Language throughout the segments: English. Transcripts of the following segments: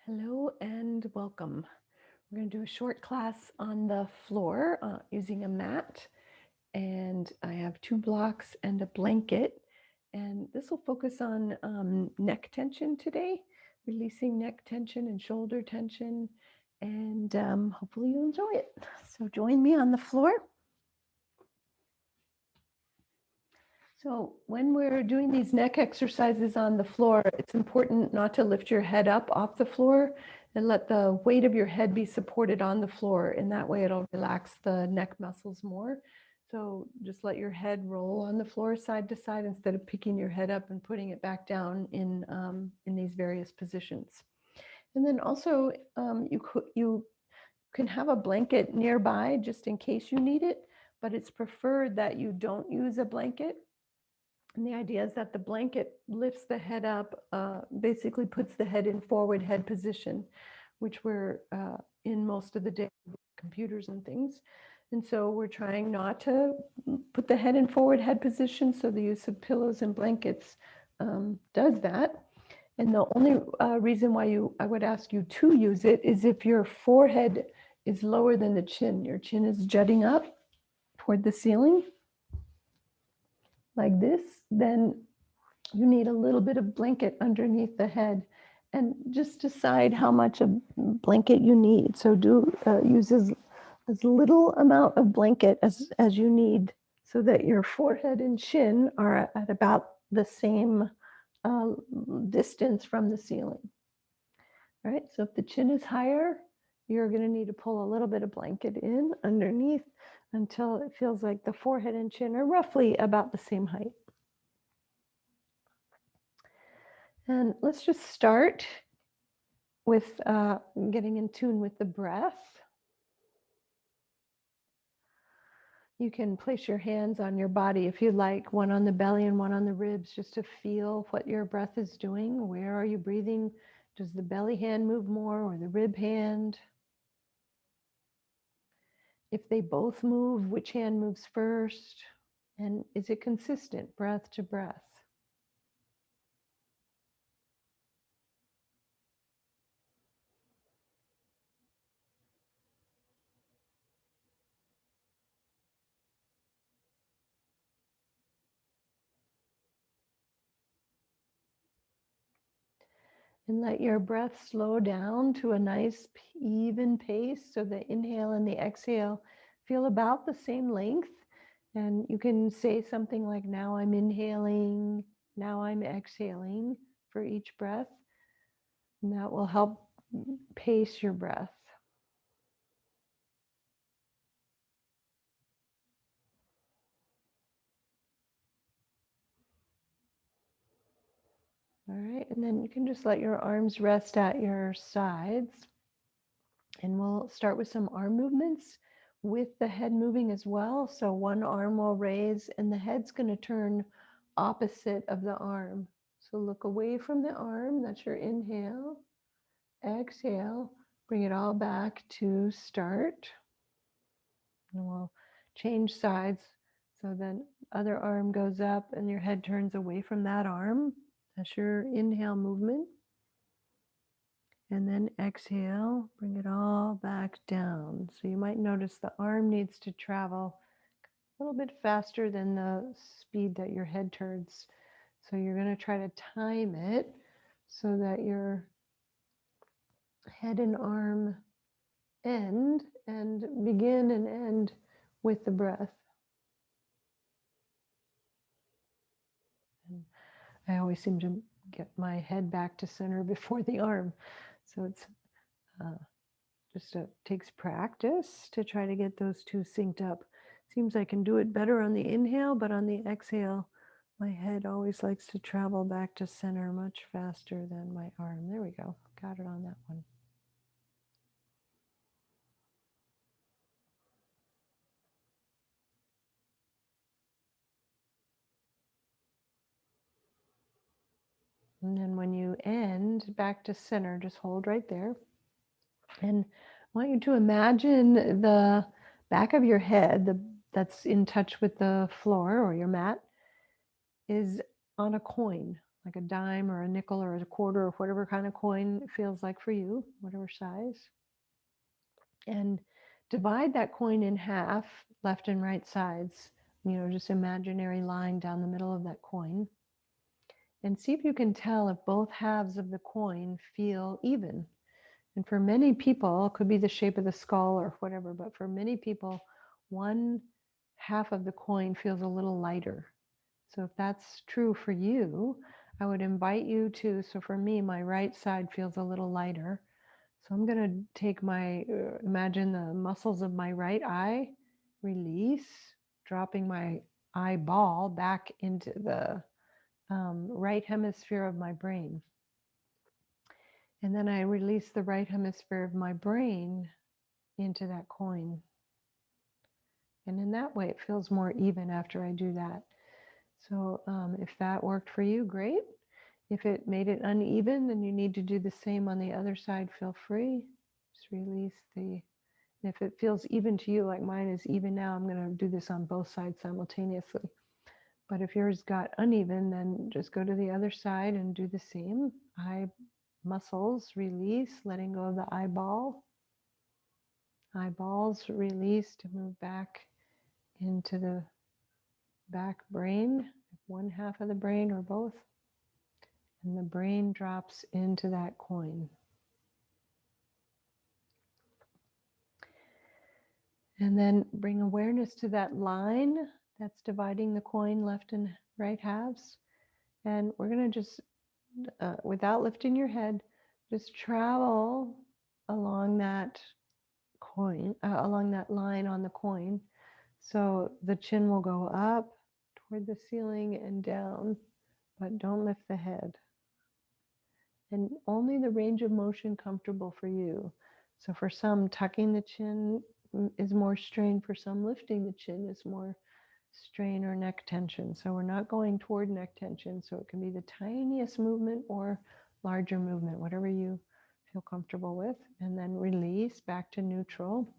Hello and welcome. We're going to do a short class on the floor using a mat, and I have 2 blocks and a blanket, and this will focus on neck tension today, releasing neck tension and shoulder tension, and hopefully you'll enjoy it. So join me on the floor. So when we're doing these neck exercises on the floor, it's important not to lift your head up off the floor and let the weight of your head be supported on the floor. In that way, it'll relax the neck muscles more. So just let your head roll on the floor side to side instead of picking your head up and putting it back down in these various positions. And then also you can have a blanket nearby just in case you need it, but it's preferred that you don't use a blanket. And the idea is that the blanket lifts the head up, basically puts the head in forward head position, which we're in most of the day with computers and things. And so we're trying not to put the head in forward head position. So the use of pillows and blankets does that. And the only reason why I would ask you to use it is if your forehead is lower than the chin. Your chin is jutting up toward the ceiling like this, then you need a little bit of blanket underneath the head, and just decide how much of blanket you need. So use as little amount of blanket as you need, so that your forehead and chin are at about the same distance from the ceiling. All right, so if the chin is higher, you're going to need to pull a little bit of blanket in underneath until it feels like the forehead and chin are roughly about the same height. And let's just start with getting in tune with the breath. You can place your hands on your body if you like, one on the belly and one on the ribs, just to feel what your breath is doing. Where are you breathing? Does the belly hand move more or the rib hand? If they both move, which hand moves first? And is it consistent, breath to breath? And let your breath slow down to a nice even pace, so the inhale and the exhale feel about the same length. And you can say something like, now I'm inhaling, now I'm exhaling for each breath. And that will help pace your breath. All right, and then you can just let your arms rest at your sides. And we'll start with some arm movements with the head moving as well. So one arm will raise and the head's going to turn opposite of the arm. So look away from the arm. That's your inhale. Exhale. Bring it all back to start. And we'll change sides. So then other arm goes up and your head turns away from that arm. That's your inhale movement. And then exhale, bring it all back down. So you might notice the arm needs to travel a little bit faster than the speed that your head turns. So you're going to try to time it so that your head and arm end and begin and end with the breath. And I always seem to get my head back to center before the arm. So it's just takes practice to try to get those two synced up. Seems I can do it better on the inhale, but on the exhale, my head always likes to travel back to center much faster than my arm. There we go. Got it on that one. And then when you end back to center, just hold right there. And I want you to imagine the back of your head that's in touch with the floor or your mat is on a coin, like a dime or a nickel or a quarter or whatever kind of coin it feels like for you, whatever size. And divide that coin in half, left and right sides, just imaginary line down the middle of that coin. And see if you can tell if both halves of the coin feel even. And for many people, it could be the shape of the skull or whatever, but for many people, one half of the coin feels a little lighter. So if that's true for you, I would invite you to, so for me, my right side feels a little lighter. So I'm going to take imagine the muscles of my right eye, release, dropping my eyeball back into the right hemisphere of my brain. And then I release the right hemisphere of my brain into that coin. And in that way, it feels more even after I do that. So if that worked for you, great. If it made it uneven, then you need to do the same on the other side. Feel free. Just release if it feels even to you, like mine is even now, I'm going to do this on both sides simultaneously. But if yours got uneven, then just go to the other side and do the same. Eye muscles, release, letting go of the eyeball. Eyeballs release to move back into the back brain, one half of the brain or both. And the brain drops into that coin. And then bring awareness to that line that's dividing the coin left and right halves. And we're going to just, without lifting your head, just travel along that coin, along that line on the coin. So the chin will go up toward the ceiling and down, but don't lift the head. And only the range of motion comfortable for you. So for some, tucking the chin is more strain. For some, lifting the chin is more strain or neck tension. So we're not going toward neck tension. So it can be the tiniest movement or larger movement, whatever you feel comfortable with. And then release back to neutral.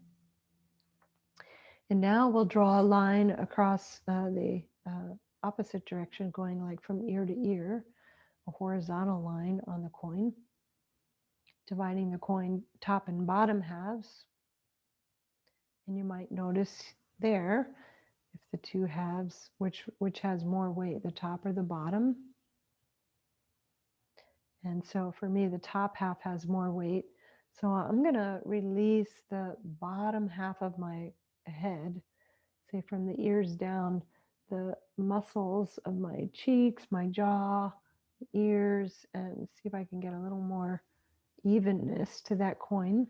And now we'll draw a line across the opposite direction, going like from ear to ear, a horizontal line on the coin, dividing the coin top and bottom halves. And you might notice there, if the two halves, which has more weight, the top or the bottom. And so for me, the top half has more weight. So I'm going to release the bottom half of my head, say from the ears down, the muscles of my cheeks, my jaw, ears, and see if I can get a little more evenness to that coin.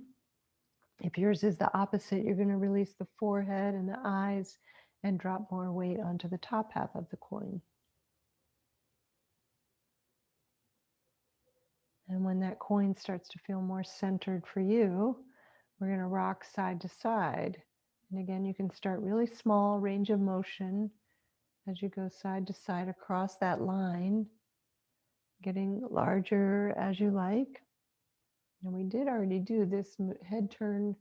If yours is the opposite, you're going to release the forehead and the eyes and drop more weight onto the top half of the coin. And when that coin starts to feel more centered for you, we're going to rock side to side. And again, you can start really small, range of motion as you go side to side across that line, getting larger as you like. And we did already do this head turn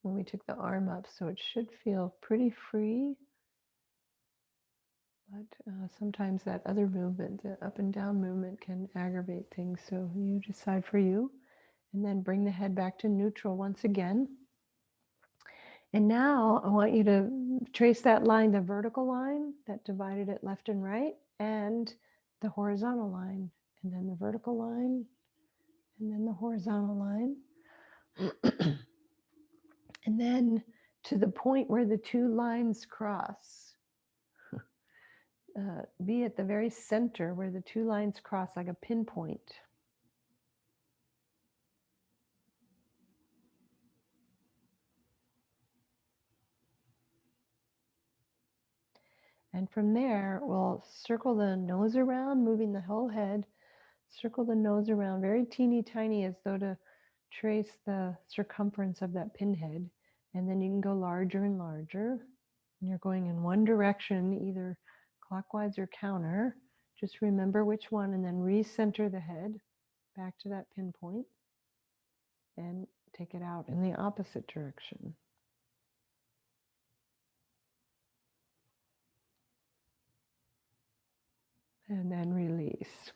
when we took the arm up, so it should feel pretty free. But sometimes that other movement, the up and down movement, can aggravate things. So you decide for you. And then bring the head back to neutral once again. And now I want you to trace that line, the vertical line that divided it left and right, and the horizontal line, and then the vertical line, and then the horizontal line. And then to the point where the two lines cross. Be at the very center where the two lines cross, like a pinpoint. And from there, we'll circle the nose around, moving the whole head. Circle the nose around, very teeny tiny, as though to trace the circumference of that pinhead. And then you can go larger and larger. And you're going in one direction, either clockwise or counter. Just remember which one, and then recenter the head back to that pinpoint and take it out in the opposite direction. And then release.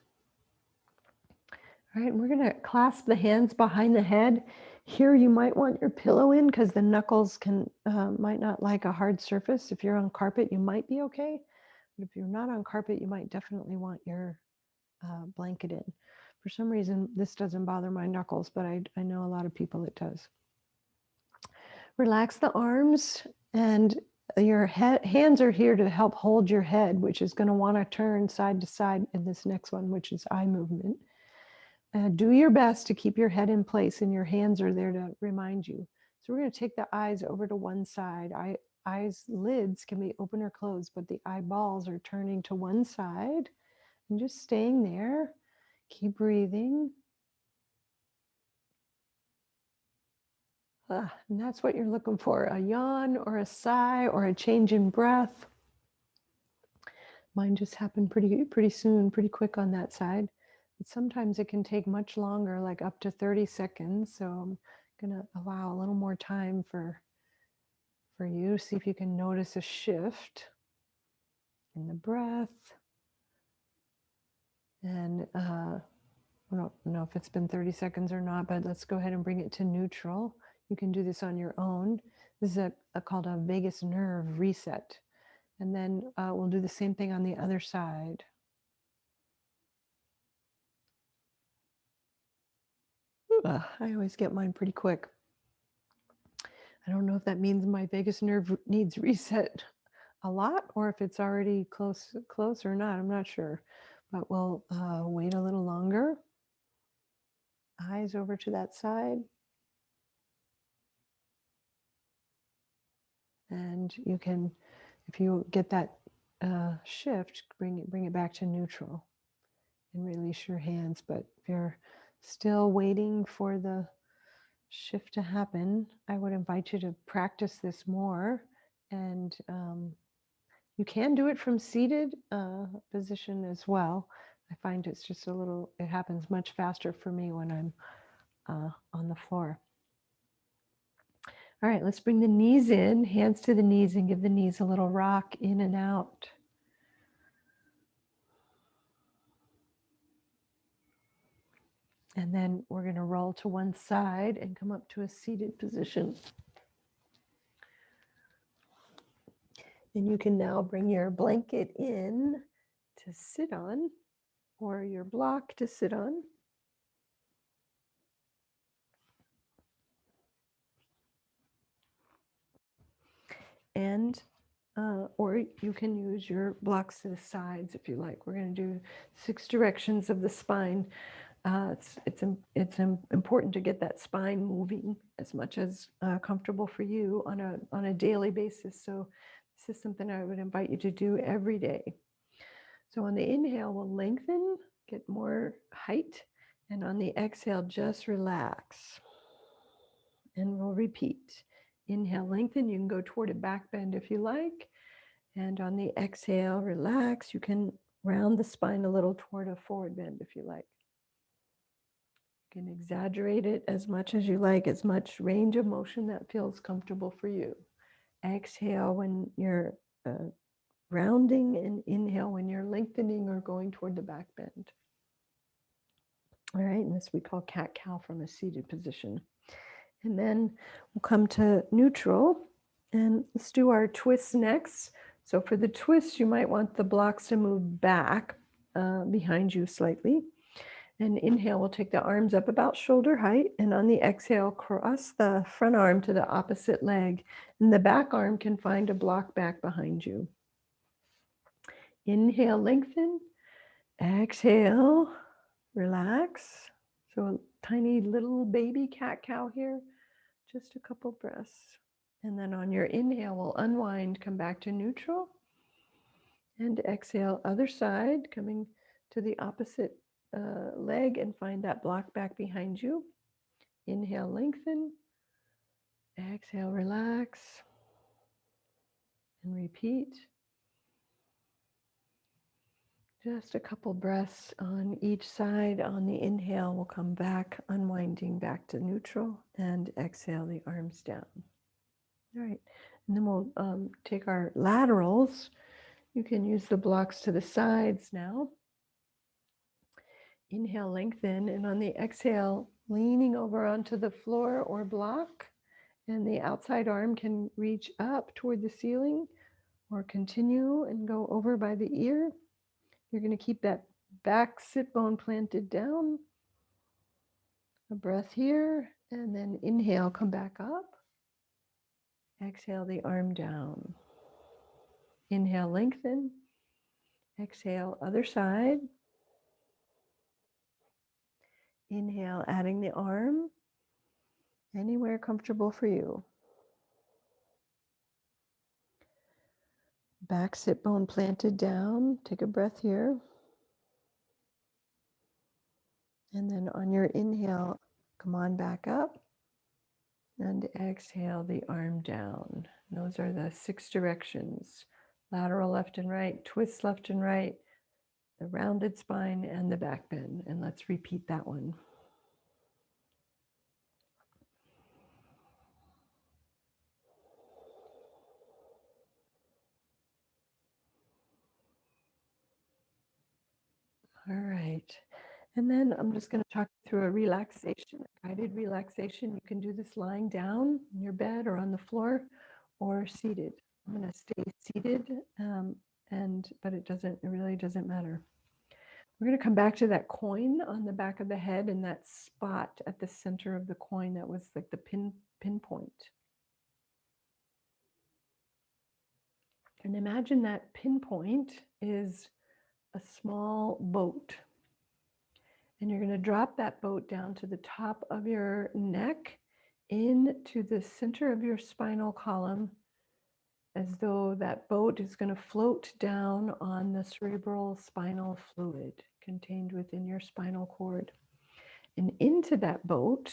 All right, and we're going to clasp the hands behind the head. Here you might want your pillow in because the knuckles might not like a hard surface. If you're on carpet, you might be okay. But if you're not on carpet, you might definitely want your blanket in. For some reason, this doesn't bother my knuckles, but I know a lot of people it does. Relax the arms, and your hands are here to help hold your head, which is going to want to turn side to side in this next one, which is eye movement. Do your best to keep your head in place, and your hands are there to remind you. So we're going to take the eyes over to one side. Eyes lids can be open or closed, but the eyeballs are turning to one side and just staying there. Keep breathing. And that's what you're looking for, a yawn or a sigh or a change in breath. Mine just happened pretty soon, pretty quick on that side. But sometimes it can take much longer, like up to 30 seconds. So I'm going to allow a little more time for you. See if you can notice a shift in the breath. And I don't know if it's been 30 seconds or not, but let's go ahead and bring it to neutral. You can do this on your own. This is called a vagus nerve reset. And then we'll do the same thing on the other side. I always get mine pretty quick. I don't know if that means my vagus nerve needs reset a lot or if it's already close or not. I'm not sure, but we'll wait a little longer. Eyes over to that side. And you can, if you get that shift, bring it back to neutral and release your hands. But if you're still waiting for the shift to happen, I would invite you to practice this more. And you can do it from seated position as well. I find it's just it happens much faster for me when I'm on the floor. All right, let's bring the knees in, hands to the knees, and give the knees a little rock in and out. And then we're going to roll to one side and come up to a seated position. And you can now bring your blanket in to sit on, or your block to sit on. And or you can use your blocks to the sides if you like. We're going to do 6 directions of the spine. It's important to get that spine moving as much as comfortable for you on a daily basis. So this is something I would invite you to do every day. So on the inhale, we'll lengthen, get more height, and on the exhale, just relax. And we'll repeat. Inhale, lengthen. You can go toward a back bend if you like. And on the exhale, relax. You can round the spine a little toward a forward bend if you like. You can exaggerate it as much as you like, as much range of motion that feels comfortable for you. Exhale when you're rounding, and inhale when you're lengthening or going toward the back bend. All right, and this we call cat-cow from a seated position. And then we'll come to neutral, and let's do our twists next. So for the twist, you might want the blocks to move back behind you slightly. And inhale, we'll take the arms up about shoulder height, and on the exhale, cross the front arm to the opposite leg, and the back arm can find a block back behind you. Inhale, lengthen. Exhale, relax. So a tiny little baby cat-cow here. Just a couple breaths. And then on your inhale, we'll unwind, come back to neutral. And exhale, other side, coming to the opposite leg, and find that block back behind you. Inhale, lengthen. Exhale, relax. And repeat. Just a couple breaths on each side. On the inhale, we'll come back, unwinding back to neutral, and exhale the arms down. All right, and then we'll take our laterals. You can use the blocks to the sides now. Inhale, lengthen, and on the exhale, leaning over onto the floor or block, and the outside arm can reach up toward the ceiling or continue and go over by the ear. You're going to keep that back sit bone planted down. A breath here, and then inhale, come back up. Exhale the arm down. Inhale, lengthen. Exhale, other side. Inhale, adding the arm. Anywhere comfortable for you. Back sit bone planted down. Take a breath here. And then on your inhale, come on back up. And exhale the arm down. Those are the 6 directions. Lateral left and right, twist left and right, the rounded spine, and the back bend. And let's repeat that one. All right. And then I'm just going to talk you through a relaxation, a guided relaxation. You can do this lying down in your bed or on the floor or seated. I'm going to stay seated, but it really doesn't matter. We're going to come back to that coin on the back of the head and that spot at the center of the coin that was like the pinpoint. And imagine that pinpoint is a small boat. And you're going to drop that boat down to the top of your neck into the center of your spinal column, as though that boat is going to float down on the cerebral spinal fluid contained within your spinal cord. And into that boat,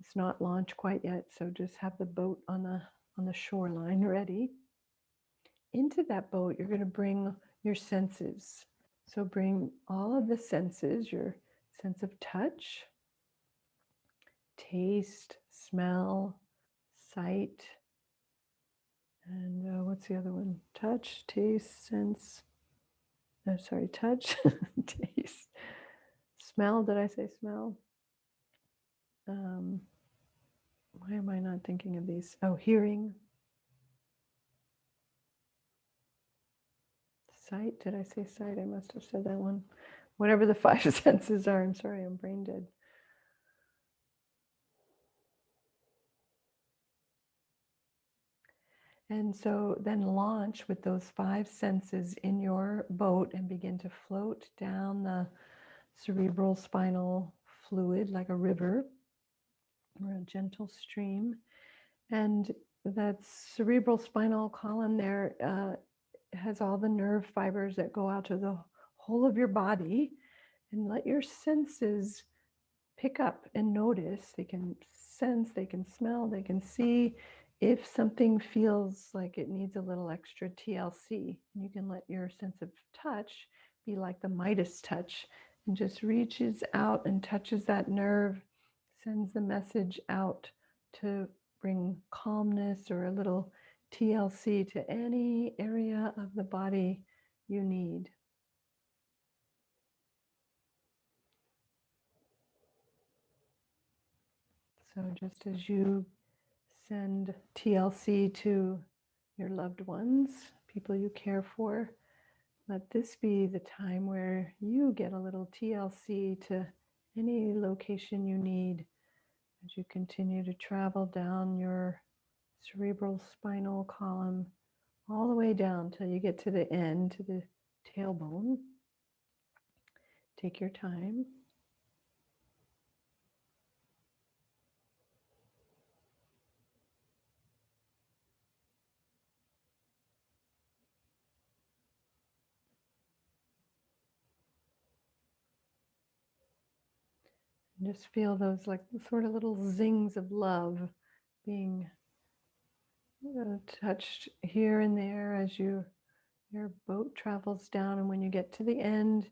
it's not launched quite yet, so just have the boat on the shoreline ready. Into that boat, you're going to bring your senses. So bring all of the senses, your sense of touch, taste, smell, sight, and what's the other one? Touch, taste, sense. No, sorry, touch, taste, smell. Did I say smell? Why am I not thinking of these? Oh, hearing. Sight. Did I say sight? I must have said that one. Whatever the 5 senses are. I'm sorry, I'm brain dead. And so then launch with those 5 senses in your boat and begin to float down the cerebral spinal fluid like a river or a gentle stream. And that cerebral spinal column there has all the nerve fibers that go out to the whole of your body. And let your senses pick up and notice. They can sense, they can smell, they can see if something feels like it needs a little extra TLC. And you can let your sense of touch be like the Midas touch and just reaches out and touches that nerve, sends the message out to bring calmness or a little TLC to any area of the body you need. So just as you send TLC to your loved ones, people you care for, let this be the time where you get a little TLC to any location you need as you continue to travel down your cerebral spinal column all the way down till you get to the end, to the tailbone. Take your time. And just feel those like sort of little zings of love being touched here and there as your boat travels down. And when you get to the end,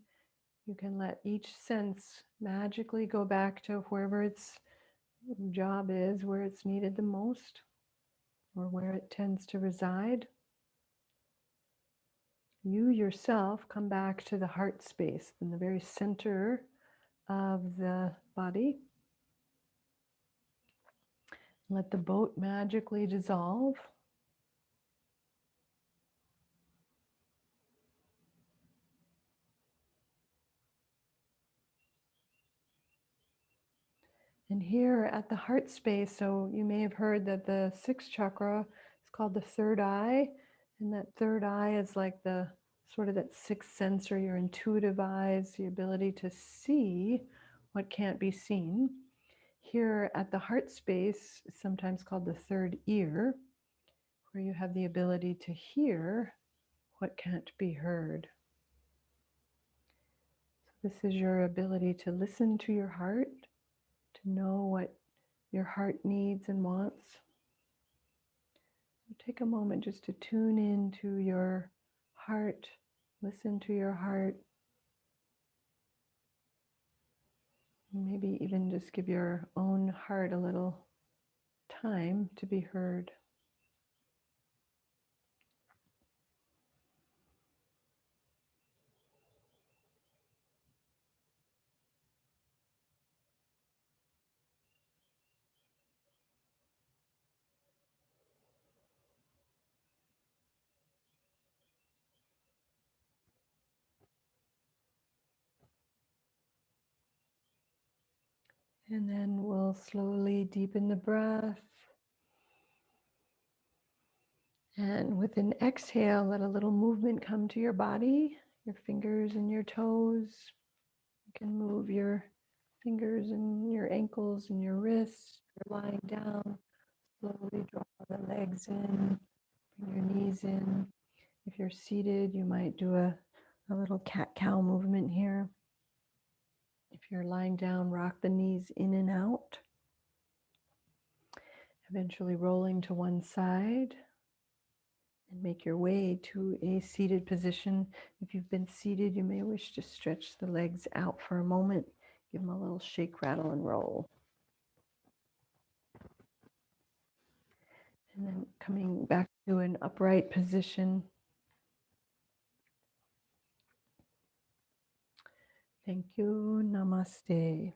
you can let each sense magically go back to wherever its job is, where it's needed the most, or where it tends to reside. You yourself come back to the heart space in the very center of the body. Let the boat magically dissolve. And here at the heart space, so you may have heard that the sixth chakra is called the third eye. And that third eye is like the sort of that sixth sense, or your intuitive eyes, the ability to see what can't be seen. Here at the heart space, it's sometimes called the third ear, where you have the ability to hear what can't be heard. So this is your ability to listen to your heart, to know what your heart needs and wants. Take a moment just to tune into your heart, listen to your heart. Maybe even just give your own heart a little time to be heard. And then we'll slowly deepen the breath. And with an exhale, let a little movement come to your body, your fingers and your toes. You can move your fingers and your ankles and your wrists. You're lying down. Slowly draw the legs in, bring your knees in. If you're seated, you might do a little cat-cow movement here. If you're lying down, rock the knees in and out, eventually rolling to one side, and make your way to a seated position. If you've been seated, you may wish to stretch the legs out for a moment. Give them a little shake, rattle, and roll. And then coming back to an upright position. Thank you. Namaste.